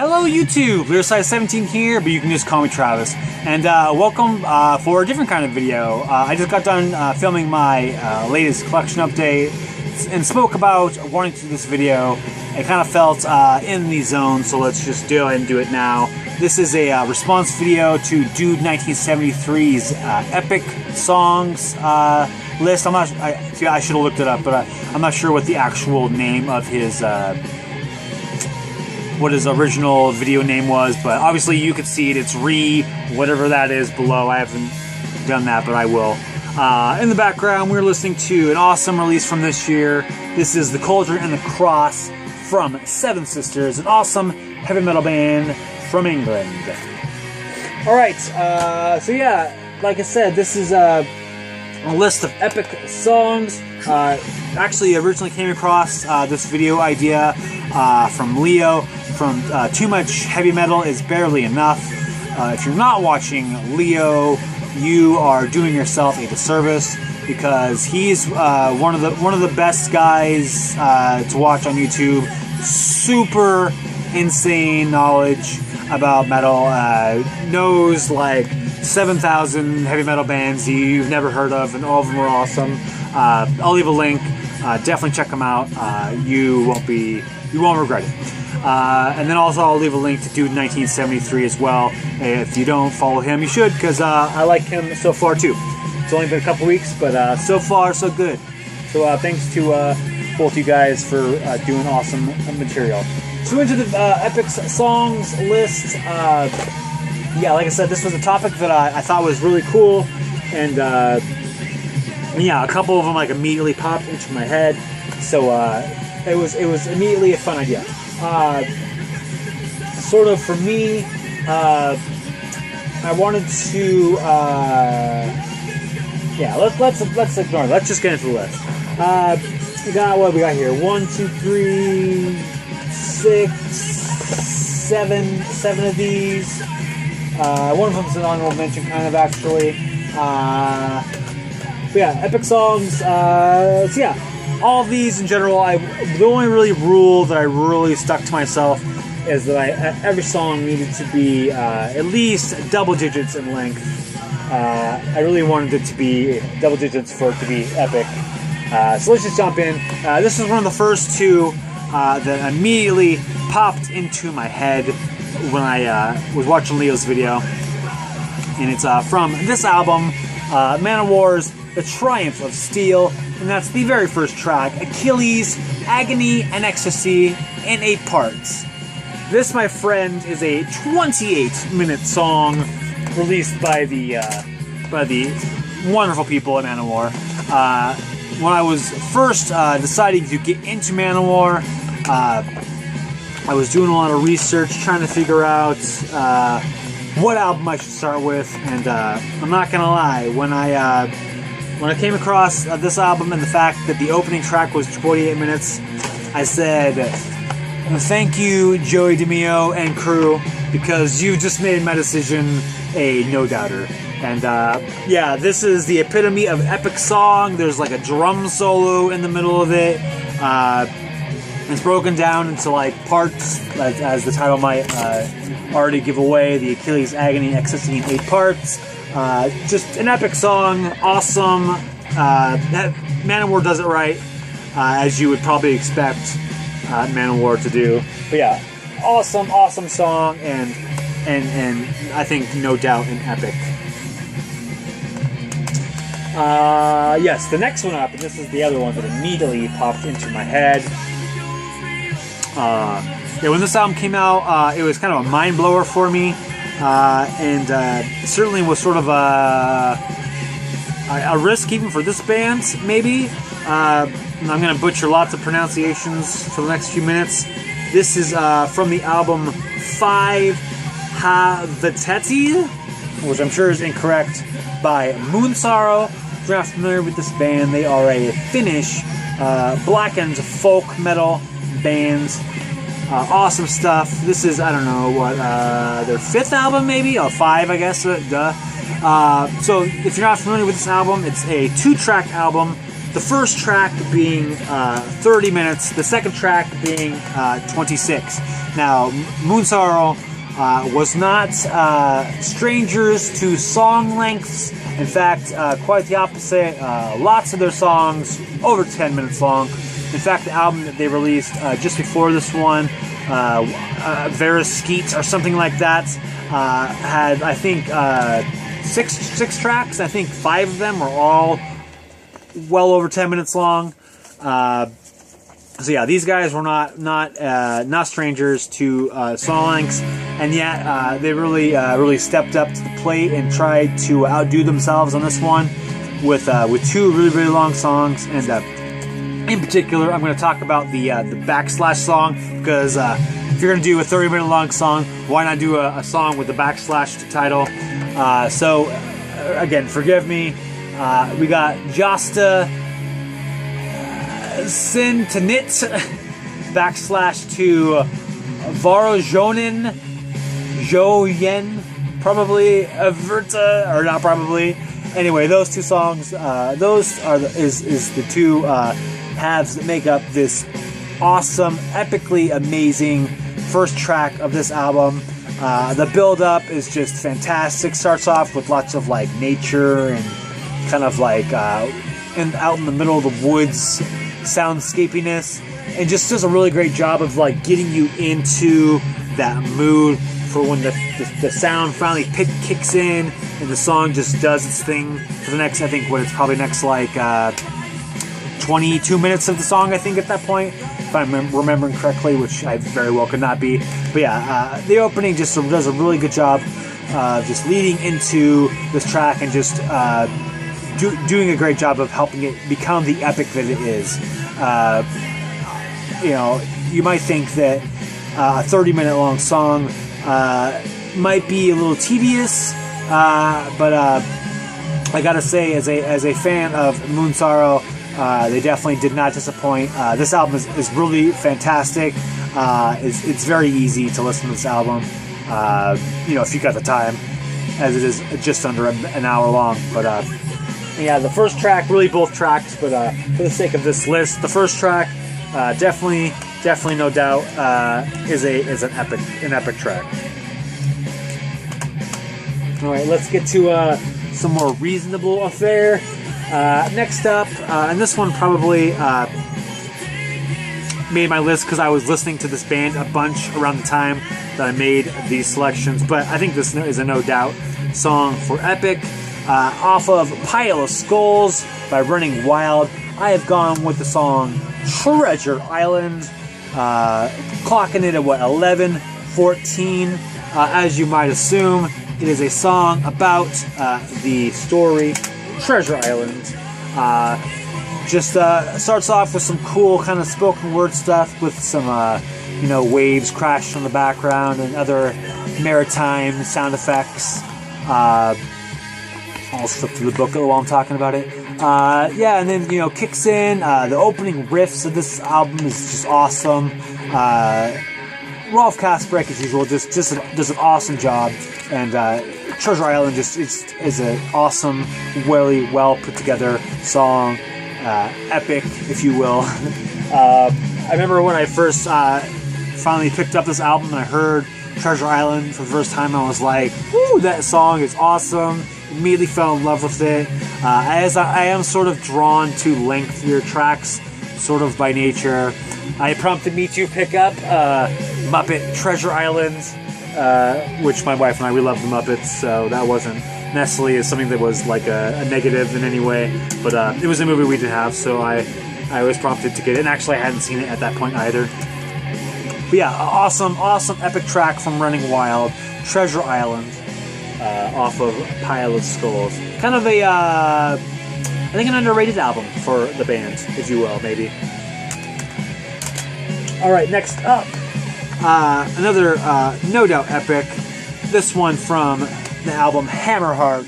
Hello YouTube, Size17 here, but you can just call me Travis. And welcome for a different kind of video. I just got done filming my latest collection update and spoke about wanting to do this video. I kind of felt in the zone, so let's just do it and do it now. This is a response video to Dude 1973's epic songs list. I should have looked it up, but I'm not sure what the actual name of his what his original video name was, but obviously you can see it. It's whatever that is below. I haven't done that, but I will. In the background, we're listening to an awesome release from this year. This is the Cauldron and the Cross from Seven Sisters, an awesome heavy metal band from England. Alright, so yeah, like I said, this is a list of epic songs. Actually, originally came across this video idea from Leo from Too Much Heavy Metal Is Barely Enough. If you're not watching Leo, you are doing yourself a disservice because he's one of the best guys to watch on YouTube. Super insane knowledge about metal. Knows like 7,000 heavy metal bands you've never heard of, and all of them are awesome. I'll leave a link. Definitely check them out. You won't regret it. And then also I'll leave a link to Dude 1973 as well. If you don't follow him, you should, because I like him so far too. It's only been a couple weeks, but so far so good. So thanks to both you guys for doing awesome material. So into the epic songs list. Yeah, like I said, this was a topic that I thought was really cool, and yeah, a couple of them like immediately popped into my head. So it was immediately a fun idea. Sort of for me, I wanted to yeah, let's ignore it. Let's just get into the list. We got what we got here. 1, 2, 3, 6, 7 of these. One of them's an honorable mention, kind of, actually. But yeah, epic songs. So yeah, all of these in general. The only really rule that I really stuck to myself is that every song needed to be at least double digits in length. I really wanted it to be double digits for it to be epic. So let's just jump in. This is one of the first two that immediately popped into my head when I was watching Leo's video, and it's from this album, Manowar's The Triumph of Steel, and that's the very first track, Achilles, Agony, and Ecstasy in 8 parts. This, my friend, is a 28-minute song released by the wonderful people at Manowar. When I was first deciding to get into Manowar, I was doing a lot of research, trying to figure out what album I should start with, and I'm not gonna lie, when I came across this album and the fact that the opening track was 28 minutes, I said, thank you, Joey DeMeo and crew, because you just made my decision a no-doubter. And yeah, this is the epitome of epic song. There's like a drum solo in the middle of it. It's broken down into like parts, as the title might already give away. The Achilles, Agony, Ecstasy in 8 parts. Just an epic song, awesome. Manowar does it right, as you would probably expect Manowar to do. But yeah, awesome song, and I think no doubt an epic. Yes, the next one up, and this is the other one that immediately popped into my head. Yeah, when this album came out, it was kind of a mind blower for me, and certainly was sort of a risk even for this band, maybe. I'm going to butcher lots of pronunciations for the next few minutes. This is from the album 5 Havateti, which I'm sure is incorrect, by Moonsorrow. If you're not familiar with this band, they are a Finnish blackened folk metal band. Awesome stuff. This is, I don't know, what, their 5th album maybe? Oh, 5, I guess. Duh. So if you're not familiar with this album, it's a 2-track album. The first track being 30 minutes, the second track being 26. Now, Moonsorrow was not strangers to song lengths. In fact, quite the opposite. Lots of their songs over 10 minutes long. In fact, the album that they released just before this one, Vera Skeet or something like that, had, I think, six tracks. I think 5 of them were all well over 10 minutes long. So yeah, these guys were not strangers to song lengths, and yet they really stepped up to the plate and tried to outdo themselves on this one with 2 really long songs. And in particular, I'm going to talk about the backslash song, because if you're going to do a 30-minute long song, why not do a song with the backslash title? So again, forgive me. We got Jäästä, Syntynyt, backslash to Varjojen, probably Virta, or not probably. Anyway, those 2 songs, those are the 2 halves that make up this awesome, epically amazing first track of this album. The build-up is just fantastic. Starts off with lots of like nature and kind of like out in the middle of the woods soundscapiness, and just does a really great job of like getting you into that mood for when the sound finally kicks in and the song just does its thing for the next, I think, it's probably next like 22 minutes of the song, I think, at that point, if I'm remembering correctly, which I very well could not be. But yeah, the opening just does a really good job just leading into this track and just doing a great job of helping it become the epic that it is. You know, you might think that a 30-minute long song might be a little tedious, but I gotta say, as a fan of Moonsorrow, they definitely did not disappoint. This album is really fantastic. It's very easy to listen to this album, you know, if you got the time, as it is just under an hour long. But yeah, the first track, really both tracks, but for the sake of this list, the first track, definitely no doubt, is an epic track. All right, let's get to some more reasonable affair. Next up, and this one probably made my list because I was listening to this band a bunch around the time that I made these selections, but I think this is a no doubt song for epic. Off of Pile of Skulls by Running Wild, I have gone with the song Treasure Island, clocking it at 11:14. As you might assume, it is a song about the story Treasure Island. Just starts off with some cool kind of spoken word stuff with some waves crashing in the background and other maritime sound effects. I'll flip through the book while I'm talking about it. Yeah, and then kicks in. The opening riffs of this album is just awesome. Rolf Kasperek, as usual, just does an awesome job, and Treasure Island just is an awesome, really well put together song, epic, if you will. I remember when I first finally picked up this album and I heard Treasure Island for the first time, I was like, "Woo, that song is awesome!" Immediately fell in love with it. As I am sort of drawn to lengthier tracks, sort of by nature, it prompted me to pick up Muppet Treasure Island, which my wife and I, we love the Muppets, so that wasn't necessarily something that was like a negative in any way, but it was a movie we didn't have, so I was prompted to get it, and actually I hadn't seen it at that point either. But yeah, awesome epic track from Running Wild, Treasure Island, off of Pile of Skulls. Kind of I think an underrated album for the band, if you will, maybe. Alright, next up, another no doubt epic. This one from the album Hammerheart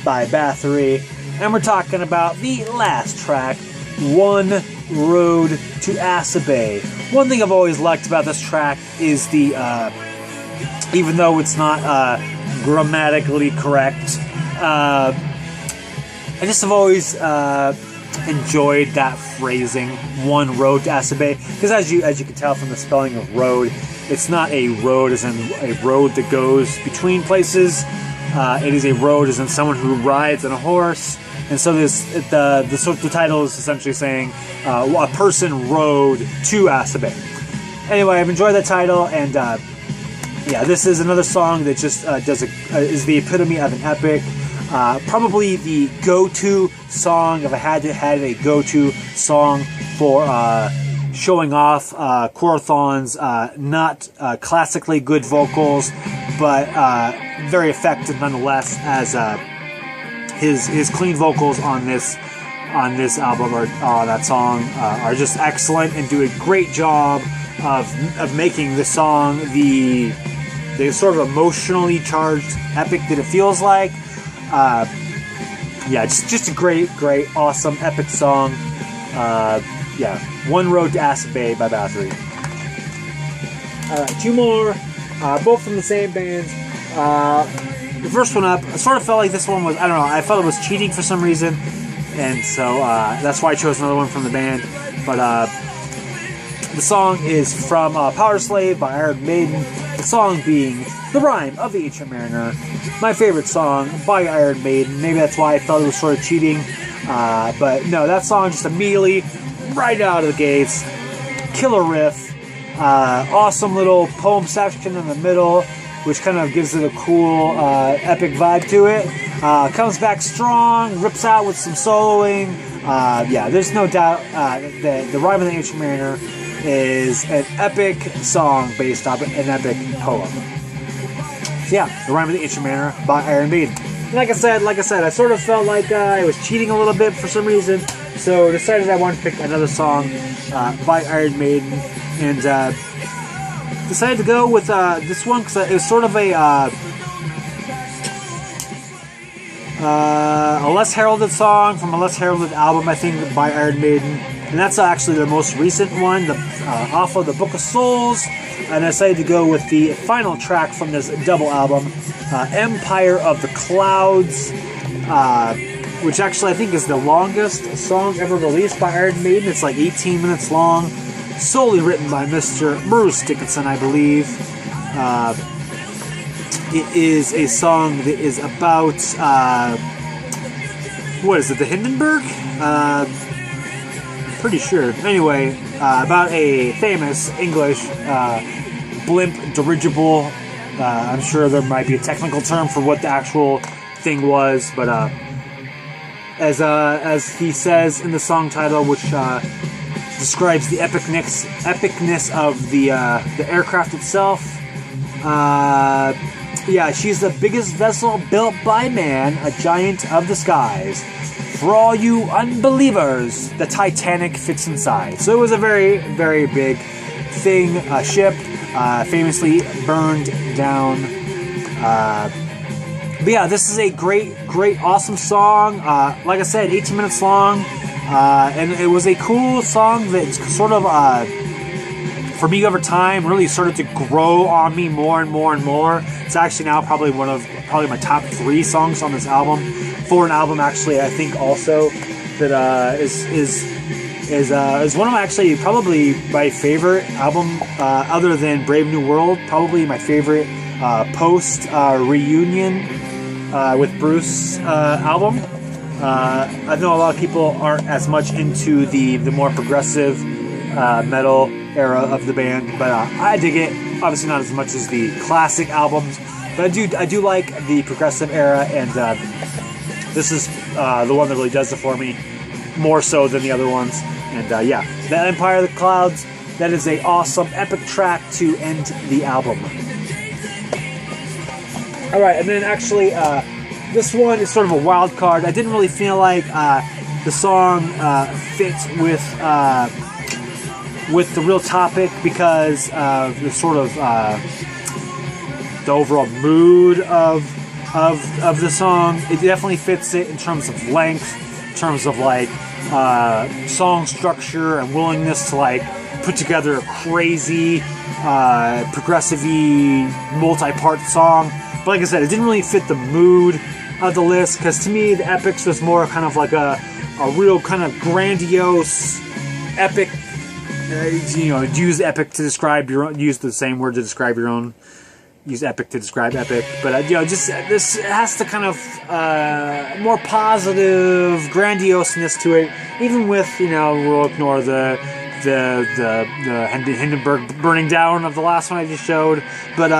by Bathory. And we're talking about the last track, One Road to Asa Bay. One thing I've always liked about this track is the, even though it's not grammatically correct, I just have always enjoyed that phrasing, One Road to Asa Bay, because as you can tell from the spelling of road, It's not a road as in a road that goes between places. It is a road as in someone who rides on a horse. And so the title is essentially saying a person rode to Asa Bay. Anyway, I've enjoyed that title, and yeah, this is another song that just is the epitome of an epic. Probably the go-to song, if I had to have a go-to song for showing off Quorthon's not classically good vocals, but very effective nonetheless, as his clean vocals on this album or that song are just excellent and do a great job of making the song the sort of emotionally charged epic that it feels like. Yeah, just a great, awesome, epic song. Yeah, One Road to Asa Bay by Bathory. Alright, two more, both from the same bands. The first one up, I sort of felt like this one was, I don't know, I felt it was cheating for some reason, and so that's why I chose another one from the band. But the song is from Power Slave by Iron Maiden, the song being The Rime of the Ancient Mariner, my favorite song by Iron Maiden. Maybe that's why I felt it was sort of cheating, but no, that song just immediately, right out of the gates, killer riff, awesome little poem section in the middle, which kind of gives it a cool, epic vibe to it. Comes back strong, rips out with some soloing. Yeah, there's no doubt that The Rime of the Ancient Mariner is an epic song based off an epic poem. So yeah, The Rime of the Ancient Mariner by Iron Maiden. And like I said, I sort of felt like I was cheating a little bit for some reason, so decided I wanted to pick another song by Iron Maiden, and decided to go with this one because it was sort of a less heralded song from a less heralded album, I think, by Iron Maiden. And that's actually their most recent one, off of the Book of Souls. And I decided to go with the final track from this double album, Empire of the Clouds, which actually I think is the longest song ever released by Iron Maiden. It's like 18 minutes long, solely written by Mr. Bruce Dickinson, I believe. It is a song that is about, what is it, the Hindenburg? Pretty sure. Anyway, about a famous English blimp dirigible. I'm sure there might be a technical term for what the actual thing was, but as he says in the song title, which describes the epicness of the aircraft itself. Yeah, she's the biggest vessel built by man, a giant of the skies. For all you unbelievers, the Titanic fits inside. So it was a very, very big thing. A ship famously burned down. But yeah, this is a great, awesome song. Like I said, 18 minutes long. And it was a cool song that sort of, for me over time, really started to grow on me more and more and more. It's actually now probably one of my top 3 songs on this album. For an album, actually, I think also that is one of my, actually probably my favorite album other than Brave New World. Probably my favorite post reunion with Bruce album. I know a lot of people aren't as much into the more progressive metal era of the band, but I dig it. Obviously not as much as the classic albums, but I do like the progressive era, and this is the one that really does it for me, more so than the other ones. And yeah, the Empire of the Clouds, that is a awesome, epic track to end the album. Alright, and then actually, this one is sort of a wild card. I didn't really feel like the song fit with the real topic because of the sort of the overall mood of the song. It definitely fits it in terms of length, in terms of like song structure and willingness to like put together a crazy progressive-y multi-part song. But like I said, it didn't really fit the mood of the list, because to me the epics was more kind of like a real kind of grandiose epic use epic to describe your own, use the same word to describe your own. Use epic to describe epic, but just this has the kind of more positive grandioseness to it. Even with we'll ignore the Hindenburg burning down of the last one I just showed, but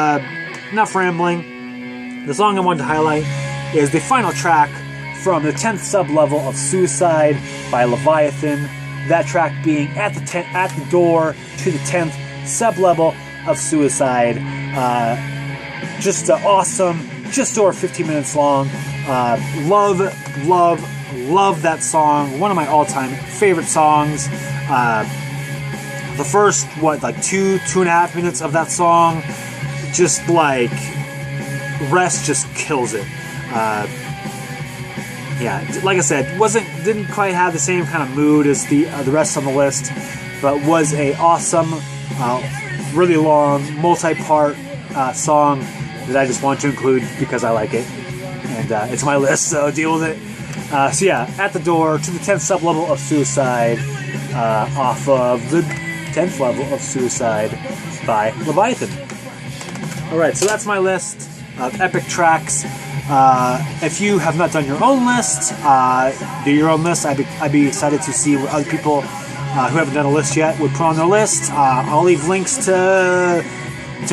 enough rambling. The song I wanted to highlight is the final track from the 10th sub-level of Suicide by Leviathan. That track being at the door to the 10th sub-level of Suicide. Just awesome, just over 15 minutes long. Love that song. One of my all-time favorite songs. The first, two and a half minutes of that song, just like, rest just kills it. Yeah, like I said, didn't quite have the same kind of mood as the rest on the list, but was a awesome, really long, multi-part song that I just want to include because I like it, and it's my list, so deal with it. So yeah, At the Door to the 10th sub-level of Suicide, off of the 10th level of Suicide by Leviathan. Alright, so that's my list of epic tracks. If you have not done your own list, do your own list. I'd be excited to see what other people who haven't done a list yet would put on their list. I'll leave links to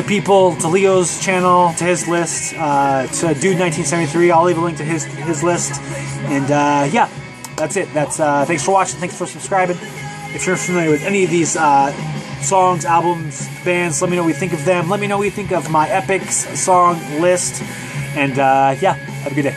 people, to Leo's channel, to his list, to Dude 1973. I'll leave a link to his list. And yeah, that's it. Thanks for watching. Thanks for subscribing. If you're familiar with any of these songs, albums, bands, let me know what you think of them. Let me know what you think of my epics song list. And yeah, have a good day.